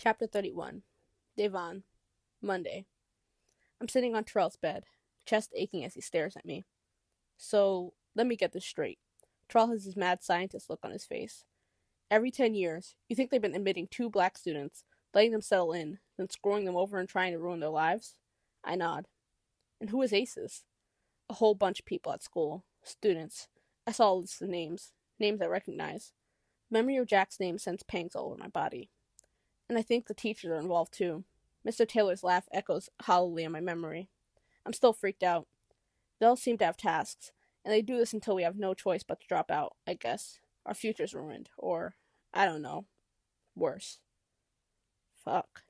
Chapter 31. Devon. Monday. I'm sitting on Terrell's bed, chest aching as he stares at me. So, let me get this straight. Terrell has his mad scientist look on his face. Every 10 years, you think they've been admitting 2 black students, letting them settle in, then screwing them over and trying to ruin their lives? I nod. And who is ACEs? A whole bunch of people at school. Students. I saw a list of names. Names I recognize. Memory of Jack's name sends pangs all over my body. And I think the teachers are involved too. Mr. Taylor's laugh echoes hollowly in my memory. I'm still freaked out. They all seem to have tasks, and they do this until we have no choice but to drop out, I guess. Our future's ruined, or, I don't know, worse. Fuck.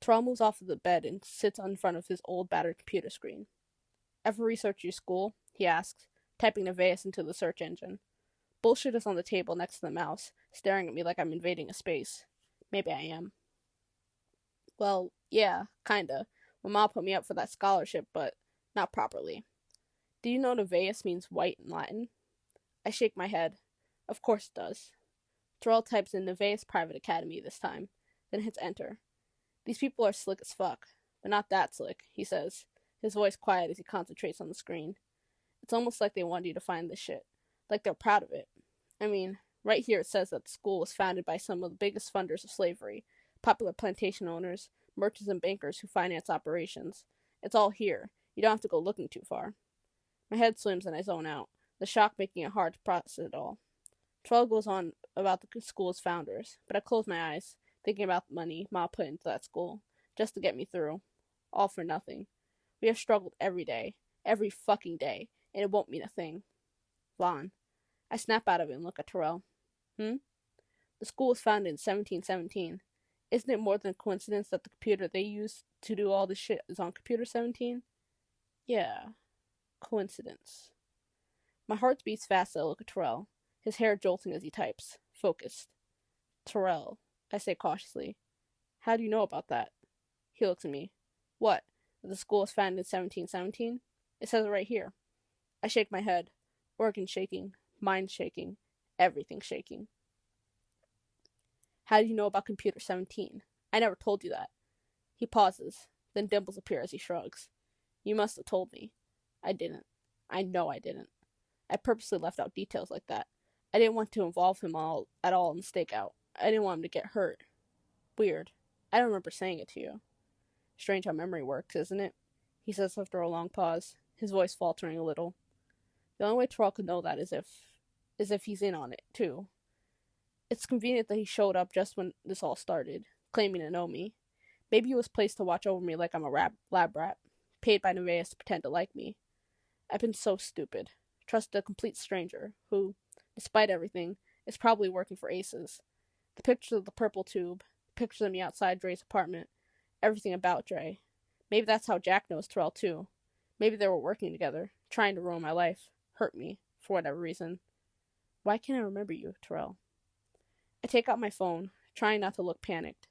Terrell moves off of the bed and sits in front of his old battered computer screen. Ever research your school? He asks, typing Nevaeh into the search engine. Bullshit is on the table next to the mouse, staring at me like I'm invading a space. Maybe I am. Well, yeah, kinda. My mom put me up for that scholarship, but not properly. Do you know Nevaeh means white in Latin? I shake my head. Of course it does. Terrell types in Nevaeh's private academy this time, then hits enter. These people are slick as fuck, but not that slick, he says, his voice quiet as he concentrates on the screen. It's almost like they wanted you to find this shit, like they're proud of it. I mean, right here it says that the school was founded by some of the biggest funders of slavery, popular plantation owners, merchants and bankers who finance operations. It's all here. You don't have to go looking too far. My head swims and I zone out, the shock making it hard to process it all. Terrell goes on about the school's founders, but I close my eyes, thinking about the money Ma put into that school, just to get me through. All for nothing. We have struggled every day, every fucking day, and it won't mean a thing. Vaughn. I snap out of it and look at Terrell. The school was founded in 1717. Isn't it more than a coincidence that the computer they use to do all this shit is on computer 17? Yeah, coincidence. My heart beats fast as I look at Terrell, his hair jolting as he types, focused. Terrell, I say cautiously. How do you know about that? He looks at me. What? That the school was founded in 1717? It says it right here. I shake my head, organ shaking, mind shaking, everything shaking. How do you know about computer 17? I never told you that. He pauses, then dimples appear as he shrugs. You must have told me. I didn't. I know I didn't. I purposely left out details like that. I didn't want to involve him at all in the stakeout. I didn't want him to get hurt. Weird. I don't remember saying it to you. Strange how memory works, isn't it? He says after a long pause, his voice faltering a little. The only way Terrell could know that is if he's in on it, too. It's convenient that he showed up just when this all started, claiming to know me. Maybe he was placed to watch over me like I'm a lab rat, paid by Nevaeh to pretend to like me. I've been so stupid. Trusted a complete stranger, who, despite everything, is probably working for ACEs. The pictures of the purple tube, pictures of me outside Dre's apartment, everything about Dre. Maybe that's how Jack knows Terrell, too. Maybe they were working together, trying to ruin my life, hurt me, for whatever reason. Why can't I remember you, Terrell? I take out my phone, trying not to look panicked.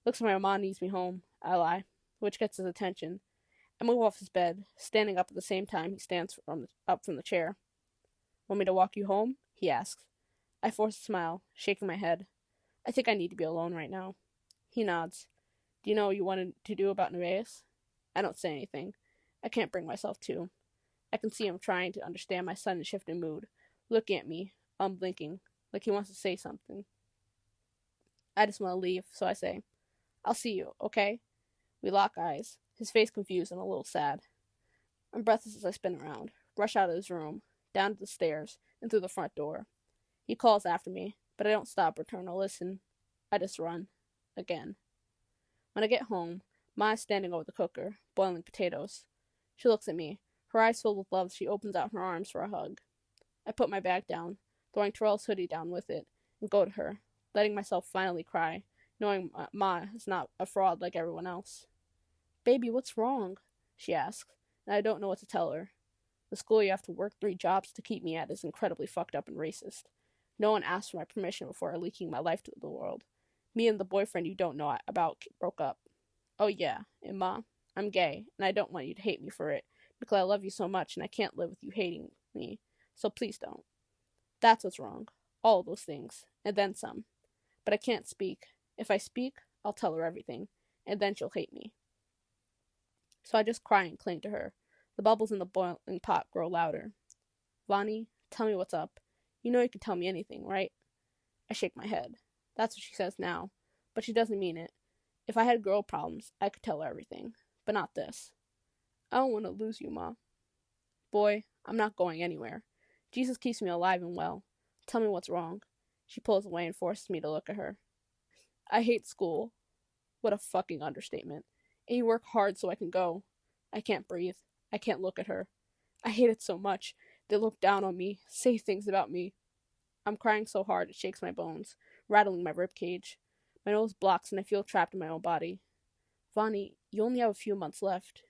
Looks like my mom needs me home, I lie, which gets his attention. I move off his bed, standing up at the same time he stands up from the chair. Want me to walk you home? He asks. I force a smile, shaking my head. I think I need to be alone right now. He nods. Do you know what you wanted to do about Nevaeh? I don't say anything. I can't bring myself to. I can see him trying to understand my sudden shift in mood, looking at me, unblinking, like he wants to say something. I just want to leave, so I say, I'll see you, okay? We lock eyes, his face confused and a little sad. I'm breathless as I spin around, rush out of his room, down the stairs, and through the front door. He calls after me, but I don't stop or turn to listen. I just run. Again. When I get home, Ma is standing over the cooker, boiling potatoes. She looks at me, her eyes filled with love as she opens out her arms for a hug. I put my bag down, throwing Terrell's hoodie down with it, and go to her, letting myself finally cry, knowing Ma is not a fraud like everyone else. Baby, what's wrong? She asks, and I don't know what to tell her. The school you have to work 3 jobs to keep me at is incredibly fucked up and racist. No one asked for my permission before leaking my life to the world. Me and the boyfriend you don't know about broke up. Oh yeah, and Ma, I'm gay, and I don't want you to hate me for it, because I love you so much and I can't live with you hating me, so please don't. That's what's wrong. All those things, and then some. But I can't speak. If I speak, I'll tell her everything, and then she'll hate me. So I just cry and cling to her. The bubbles in the boiling pot grow louder. Vonnie, tell me what's up. You know you can tell me anything, right? I shake my head. That's what she says now, but she doesn't mean it. If I had girl problems, I could tell her everything, but not this. I don't want to lose you, Ma. Boy, I'm not going anywhere. Jesus keeps me alive and well. Tell me what's wrong. She pulls away and forces me to look at her. I hate school. What a fucking understatement. And you work hard so I can go. I can't breathe. I can't look at her. I hate it so much. They look down on me, say things about me. I'm crying so hard it shakes my bones, rattling my rib cage. My nose blocks and I feel trapped in my own body. Vonnie, you only have a few months left.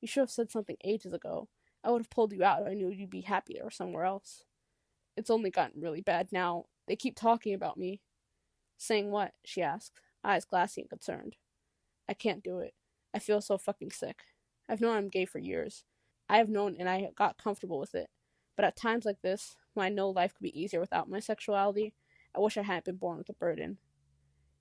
You should have said something ages ago. I would have pulled you out if I knew you'd be happier somewhere else. It's only gotten really bad now. They keep talking about me. Saying what? She asked, eyes glassy and concerned. I can't do it. I feel so fucking sick. I've known I'm gay for years. I have known and I got comfortable with it. But at times like this, when I know life could be easier without my sexuality, I wish I hadn't been born with a burden.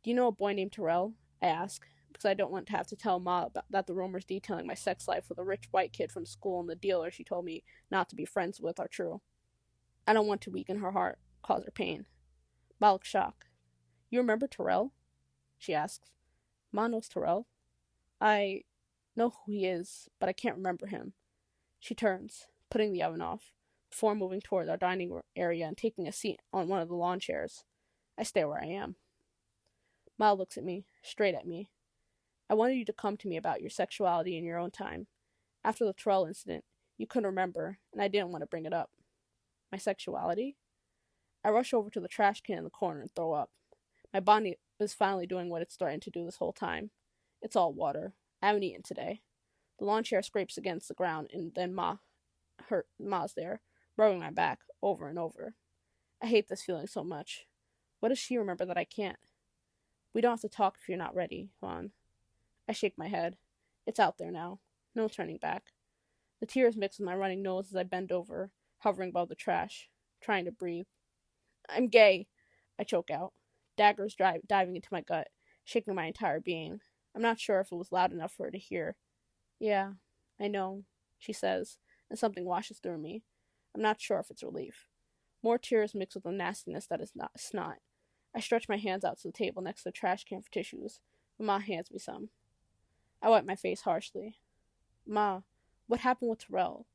Do you know a boy named Terrell? I ask, because I don't want to have to tell Ma that the rumors detailing my sex life with a rich white kid from school and the dealer she told me not to be friends with are true. I don't want to weaken her heart, cause her pain. Ma looks shocked. You remember Terrell? She asks. Ma knows Terrell. I know who he is, but I can't remember him. She turns, putting the oven off, before moving toward our dining area and taking a seat on one of the lawn chairs. I stay where I am. Ma looks at me, straight at me. I wanted you to come to me about your sexuality in your own time. After the Terrell incident, you couldn't remember, and I didn't want to bring it up. My sexuality? I rush over to the trash can in the corner and throw up. My body is finally doing what it's starting to do this whole time. It's all water. I haven't eaten today. The lawn chair scrapes against the ground, and then Ma's there, rubbing my back over and over. I hate this feeling so much. What does she remember that I can't? We don't have to talk if you're not ready, Vaughn. I shake my head. It's out there now. No turning back. The tears mix with my running nose as I bend over, hovering above the trash, trying to breathe. I'm gay, I choke out, daggers diving into my gut, shaking my entire being. I'm not sure if it was loud enough for her to hear. Yeah, I know, she says, and something washes through me. I'm not sure if it's relief. More tears mix with the nastiness that is not snot. I stretch my hands out to the table next to the trash can for tissues, and Ma hands me some. I wipe my face harshly. Ma, what happened with Terrell?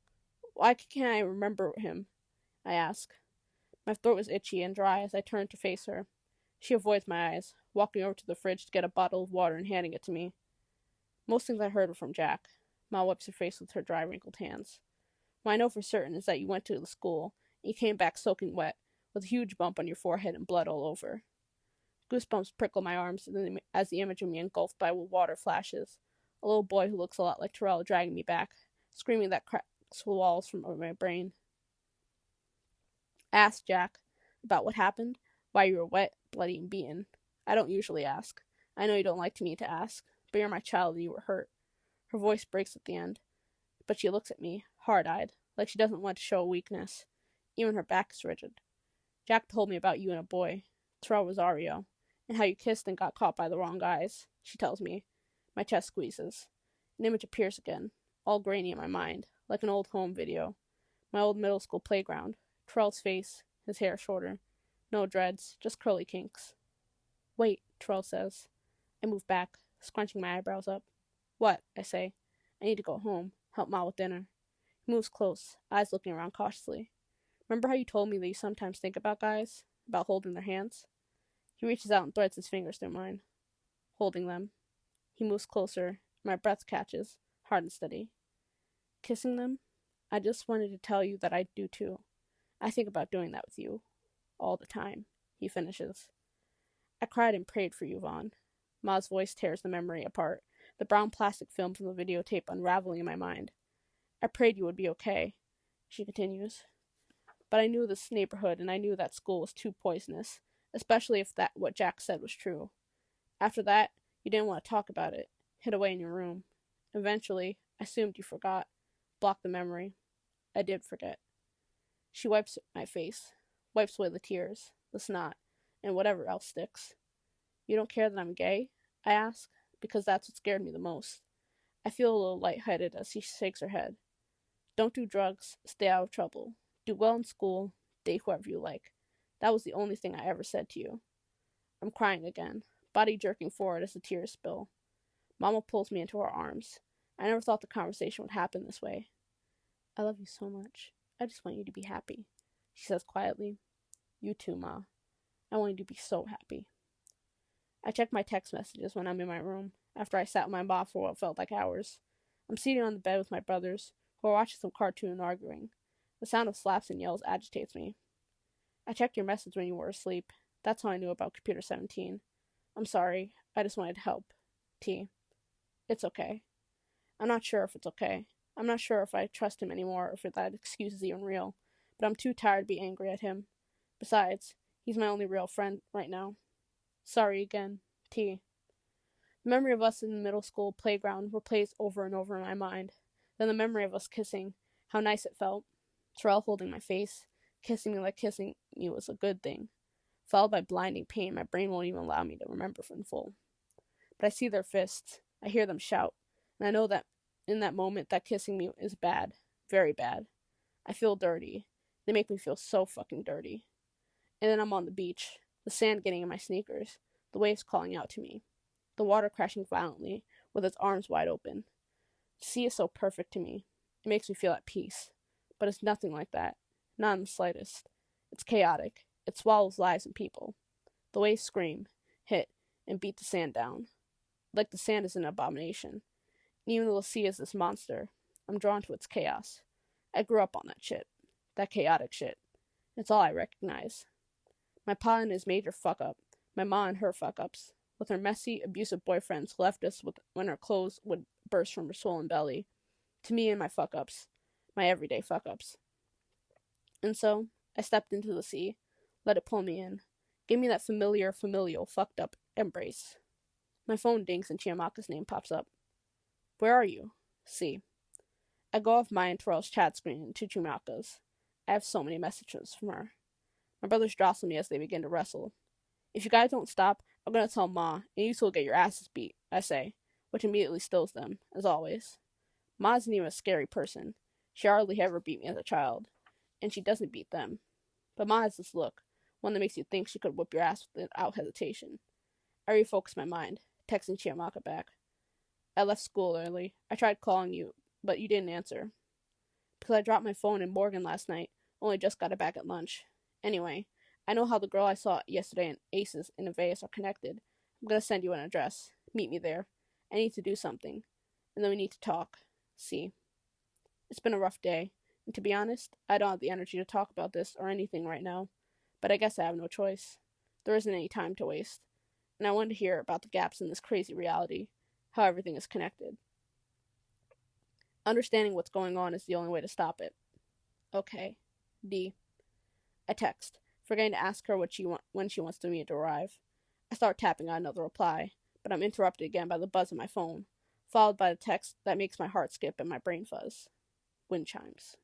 Why can't I remember him? I ask. My throat is itchy and dry as I turn to face her. She avoids my eyes, walking over to the fridge to get a bottle of water and handing it to me. Most things I heard were from Jack. Ma wipes her face with her dry, wrinkled hands. What I know for certain is that you went to the school, and you came back soaking wet, with a huge bump on your forehead and blood all over. Goosebumps prickle my arms as the image of me engulfed by water flashes. A little boy who looks a lot like Terrell dragging me back, screaming that cracks the walls from my brain. I asked Jack about what happened, why you were wet, bloody, and beaten. I don't usually ask. I know you don't like me to ask, but you're my child and you were hurt. Her voice breaks at the end, but she looks at me, hard-eyed, like she doesn't want to show weakness. Even her back is rigid. Jack told me about you and a boy, Terrell Rosario, and how you kissed and got caught by the wrong guys, she tells me. My chest squeezes. An image appears again, all grainy in my mind, like an old home video. My old middle school playground. Terrell's face, his hair shorter. No dreads, just curly kinks. Wait, Terrell says. I move back, scrunching my eyebrows up. What? I say. I need to go home, help Ma with dinner. He moves close, eyes looking around cautiously. Remember how you told me that you sometimes think about guys? About holding their hands? He reaches out and threads his fingers through mine. Holding them. He moves closer. My breath catches, hard and steady. Kissing them? I just wanted to tell you that I do too. I think about doing that with you. All the time, he finishes. I cried and prayed for you, Vaughn. Ma's voice tears the memory apart, the brown plastic film from the videotape unraveling in my mind. I prayed you would be okay, she continues. But I knew this neighborhood, and I knew that school was too poisonous, especially if what Jack said was true. After that, you didn't want to talk about it, hid away in your room. Eventually, I assumed you forgot, blocked the memory. I did forget. She wipes my face, wipes away the tears, the snot, and whatever else sticks. You don't care that I'm gay? I ask, because that's what scared me the most. I feel a little lightheaded as she shakes her head. Don't do drugs, stay out of trouble. Do well in school, date whoever you like. That was the only thing I ever said to you. I'm crying again, body jerking forward as the tears spill. Mama pulls me into her arms. I never thought the conversation would happen this way. I love you so much. I just want you to be happy, she says quietly. You too, Ma. I want you to be so happy. I check my text messages when I'm in my room, after I sat with my mom for what felt like hours. I'm seated on the bed with my brothers, who are watching some cartoon and arguing. The sound of slaps and yells agitates me. I checked your message when you were asleep. That's how I knew about Computer 17. I'm sorry. I just wanted to help. T. It's okay. I'm not sure if it's okay. I'm not sure if I trust him anymore or if that excuse is even real, but I'm too tired to be angry at him. Besides, he's my only real friend right now. Sorry again. T. The memory of us in the middle school playground replays over and over in my mind. Then the memory of us kissing, how nice it felt. Terrell holding my face, kissing me like kissing me was a good thing. Followed by blinding pain, my brain won't even allow me to remember in full. But I see their fists, I hear them shout, and I know that in that moment that kissing me is bad, very bad. I feel dirty. They make me feel so fucking dirty. And then I'm on the beach, the sand getting in my sneakers, the waves calling out to me, the water crashing violently, with its arms wide open. The sea is so perfect to me. It makes me feel at peace. But it's nothing like that. Not in the slightest. It's chaotic. It swallows lives and people. The waves scream, hit, and beat the sand down. Like the sand is an abomination. And even though the sea is this monster, I'm drawn to its chaos. I grew up on that shit. That chaotic shit. It's all I recognize. My pa and his major fuck-up. My ma and her fuck-ups. With her messy, abusive boyfriends who left us when her clothes would burst from her swollen belly. To me and my fuck-ups. My everyday fuck-ups. And so, I stepped into the sea, let it pull me in, gave me that familial fucked up embrace. My phone dings and Chiamaka's name pops up. Where are you? C. I go off my and Terrell's chat screen to Chiamaka's. I have so many messages from her. My brothers jostle me as they begin to wrestle. If you guys don't stop, I'm gonna tell Ma, and you two will get your asses beat, I say, which immediately stills them, as always. Ma isn't even a scary person. She hardly ever beat me as a child, and she doesn't beat them. But Ma has this look, one that makes you think she could whip your ass without hesitation. I refocus my mind, texting Chiamaka back. I left school early. I tried calling you, but you didn't answer. Because I dropped my phone in Morgan last night, only just got it back at lunch. Anyway, I know how the girl I saw yesterday and Aces in Aveus are connected. I'm gonna send you an address. Meet me there. I need to do something. And then we need to talk. See. It's been a rough day, and to be honest, I don't have the energy to talk about this or anything right now, but I guess I have no choice. There isn't any time to waste, and I wanted to hear about the gaps in this crazy reality, how everything is connected. Understanding what's going on is the only way to stop it. Okay. D. I text, forgetting to ask her when she wants me to arrive. I start tapping on another reply, but I'm interrupted again by the buzz of my phone, followed by the text that makes my heart skip and my brain fuzz. Wind chimes.